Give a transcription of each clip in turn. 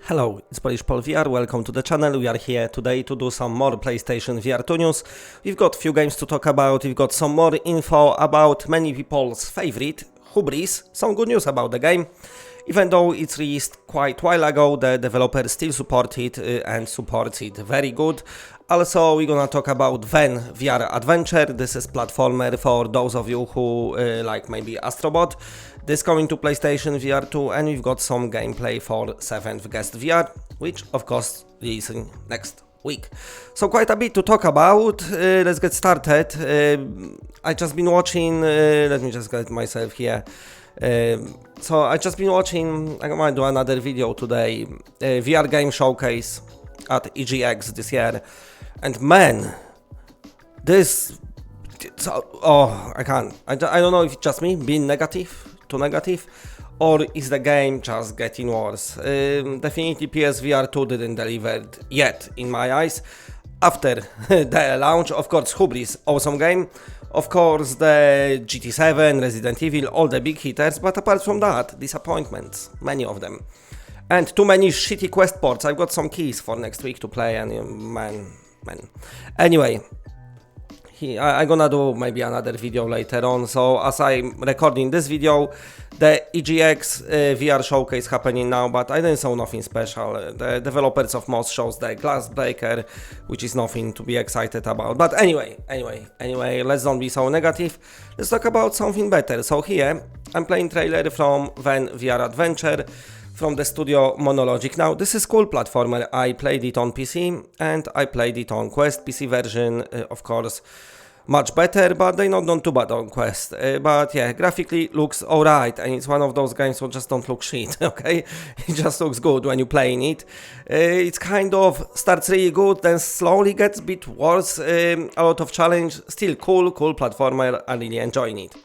Hello, it's Polish Paul VR, welcome to the channel. We are here today to do some more PlayStation VR2 news. We've got few games to talk about, we've got some more info about many people's favorite, Hubris, some good news about the game. Even though it's released quite a while ago, the developer still supports it and supports it very good. Also, we're gonna talk about Ven VR Adventure. This is platformer for those of you who like maybe Astrobot. This coming to PlayStation VR2, and we've got some gameplay for 7th Guest VR, which of course releasing next week. So quite a bit to talk about. Let's get started. I just been watching. Let me just get myself here. So I just been watching. I might do another video today. VR game showcase at EGX this year, and man, this. Oh, I can't. I don't know if it's just me being too negative, or is the game just getting worse. Definitely PSVR2 didn't deliver yet in my eyes. After the launch, of course, Hubris, awesome game. Of course, the GT7, Resident Evil, all the big hitters, but apart from that, disappointments, many of them. And too many shitty Quest ports. I've got some keys for next week to play, and man. Anyway, I'm gonna do maybe another video later on. So as I'm recording this video, the EGX VR showcase happening now, but I didn't saw nothing special. The developers of Moss shows the Glass Breaker, which is nothing to be excited about. But anyway, let's don't be so negative. Let's talk about something better. So here, I'm playing trailer from Ven VR Adventure from the studio Monologic. Now, this is cool platformer. I played it on PC and I played it on Quest. PC version, of course, much better, but they not done too bad on Quest. But yeah, graphically looks alright, and it's one of those games that just don't look shit, okay? It just looks good when you're playing it. It's kind of starts really good, then slowly gets a bit worse. A lot of challenge, still cool platformer. I'm really enjoying it.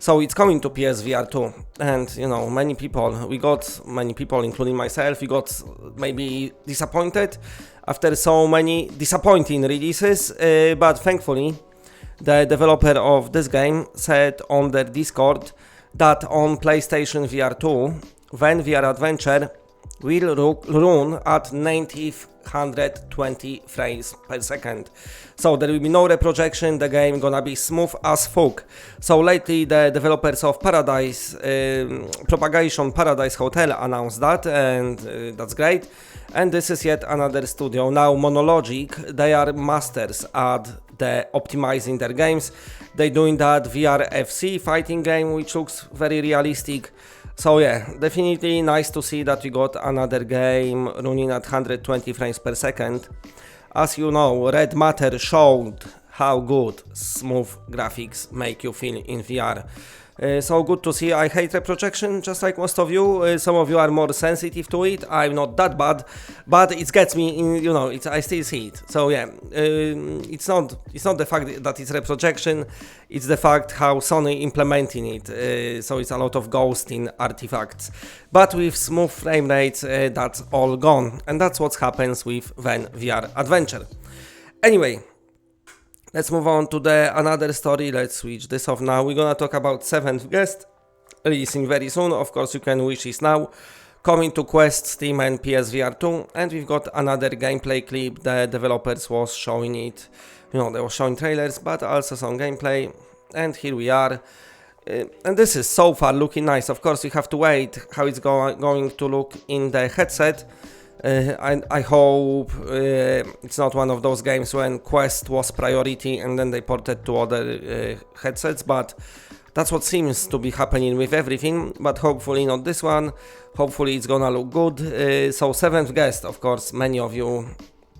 So it's coming to PSVR 2, and you know, many people, including myself, we got maybe disappointed after so many disappointing releases, but thankfully the developer of this game said on their Discord that on PlayStation VR 2, Ven VR Adventure will run at 120 frames per second. So there will be no reprojection, the game gonna be smooth as fuck. So lately the developers of Propagation Paradise Hotel announced that, and that's great. And this is yet another studio. Now Monologic, they are masters at the optimizing their games. They doing that VR FC fighting game, which looks very realistic. So yeah, definitely nice to see that we got another game running at 120 frames per second. As you know, Red Matter showed how good smooth graphics make you feel in VR. So good to see. I hate reprojection, just like most of you. Some of you are more sensitive to it. I'm not that bad, but it gets me in. You know, I still see it. So yeah, it's not the fact that it's reprojection. It's the fact how Sony implementing it. So it's a lot of ghosting artifacts, but with smooth frame rates, that's all gone, and that's what happens with Ven VR Adventure. Anyway. Let's move on to another story. Let's switch this off now. We're gonna talk about 7th Guest, releasing very soon. Of course, you can wish this now. Coming to Quest, Steam and PSVR 2. And we've got another gameplay clip. The developers was showing it. You know, they were showing trailers, but also some gameplay. And here we are. And this is so far looking nice. Of course, you have to wait how it's going to look in the headset. I hope it's not one of those games when Quest was priority and then they ported to other headsets, but that's what seems to be happening with everything, but hopefully not this one. Hopefully it's gonna look good. So 7th Guest, of course, many of you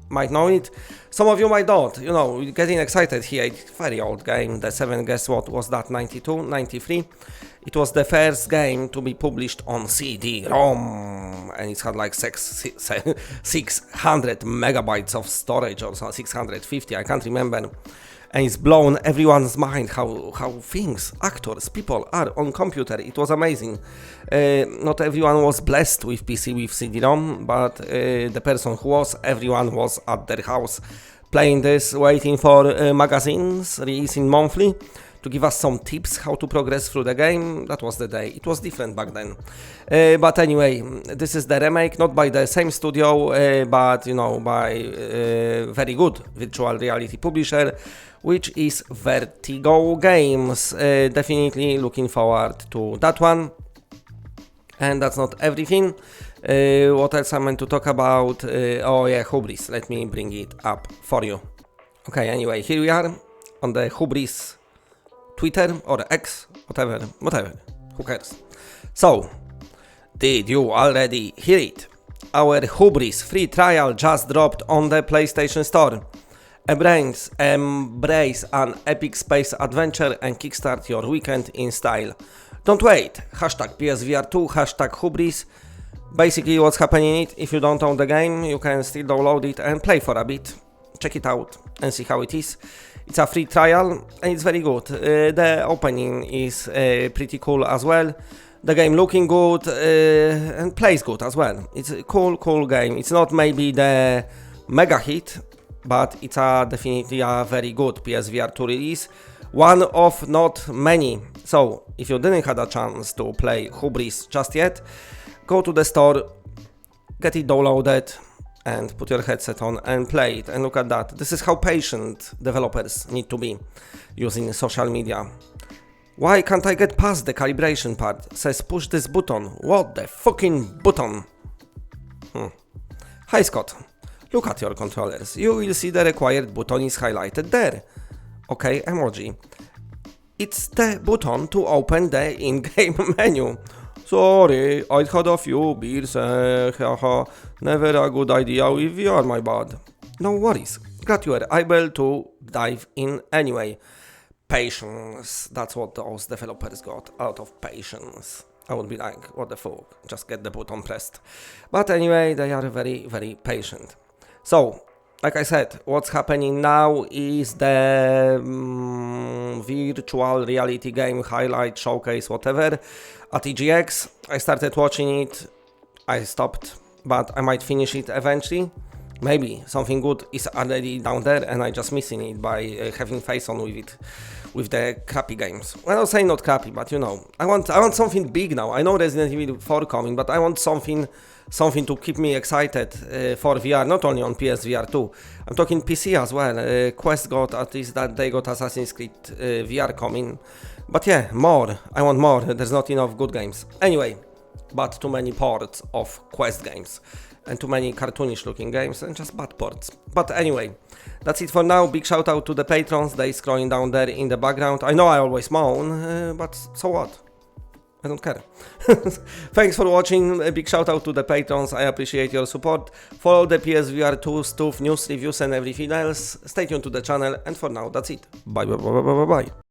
might know it, some of you might not, you know, getting excited here. It's a very old game. The 7th Guest, what was that, 92, 93? It was the first game to be published on CD-ROM, and it had like 600 megabytes of storage, or 650, I can't remember. And it's blown everyone's mind how things, actors, people are on computer. It was amazing. Not everyone was blessed with PC with CD-ROM, but the person who was, everyone was at their house playing this, waiting for magazines releasing monthly to give us some tips how to progress through the game. That was the day. It was different back then. But anyway, this is the remake, not by the same studio, but you know, by very good virtual reality publisher, which is Vertigo Games. Definitely looking forward to that one. And that's not everything. What else I'm meant to talk about? Oh yeah, Hubris. Let me bring it up for you. Okay, anyway, here we are on the Hubris Twitter or X, whatever, who cares? So, did you already hear it? Our Hubris free trial just dropped on the PlayStation Store. Embrace an epic space adventure and kickstart your weekend in style. Don't wait, hashtag PSVR2, hashtag Hubris. Basically what's happening in it, if you don't own the game, you can still download it and play for a bit. Check it out and see how it is. It's a free trial and it's very good. The opening is pretty cool as well. The game looking good and plays good as well. It's a cool game. It's not maybe the mega hit, but it's definitely a very good PSVR2 release. One of not many. So if you didn't have a chance to play Hubris just yet, go to the store, get it downloaded, and put your headset on and play it. And look at that. This is how patient developers need to be using social media. Why can't I get past the calibration part? Says push this button. What the fucking button? Hi Scott. Look at your controllers. You will see the required button is highlighted there. Okay, emoji. It's the button to open the in-game menu. Sorry, I had a few beers, haha, never a good idea with VR, my bad. No worries, glad you were able to dive in anyway. Patience, that's what those developers got, out of patience. I would be like, what the fuck, just get the button pressed. But anyway, they are very patient. So, like I said, what's happening now is the virtual reality game highlight, showcase, whatever, at EGX. I started watching it, I stopped, but I might finish it eventually. Maybe something good is already down there and I just missing it by having face on with it, with the crappy games. Well, I'll say not crappy, but you know, I want something big now. I know Resident Evil 4 coming, but I want something to keep me excited for VR, not only on PSVR2. I'm talking PC as well. Quest got, at least that they got Assassin's Creed VR coming. But yeah, more. I want more. There's not enough good games. Anyway, but too many ports of Quest games. And too many cartoonish looking games and just bad ports. But anyway, that's it for now. Big shout out to the patrons. They scrolling down there in the background. I know I always moan, but so what? I don't care. Thanks for watching. A big shout out to the patrons. I appreciate your support. Follow the PSVR2 stuff, news, reviews and everything else. Stay tuned to the channel. And for now, that's it. Bye.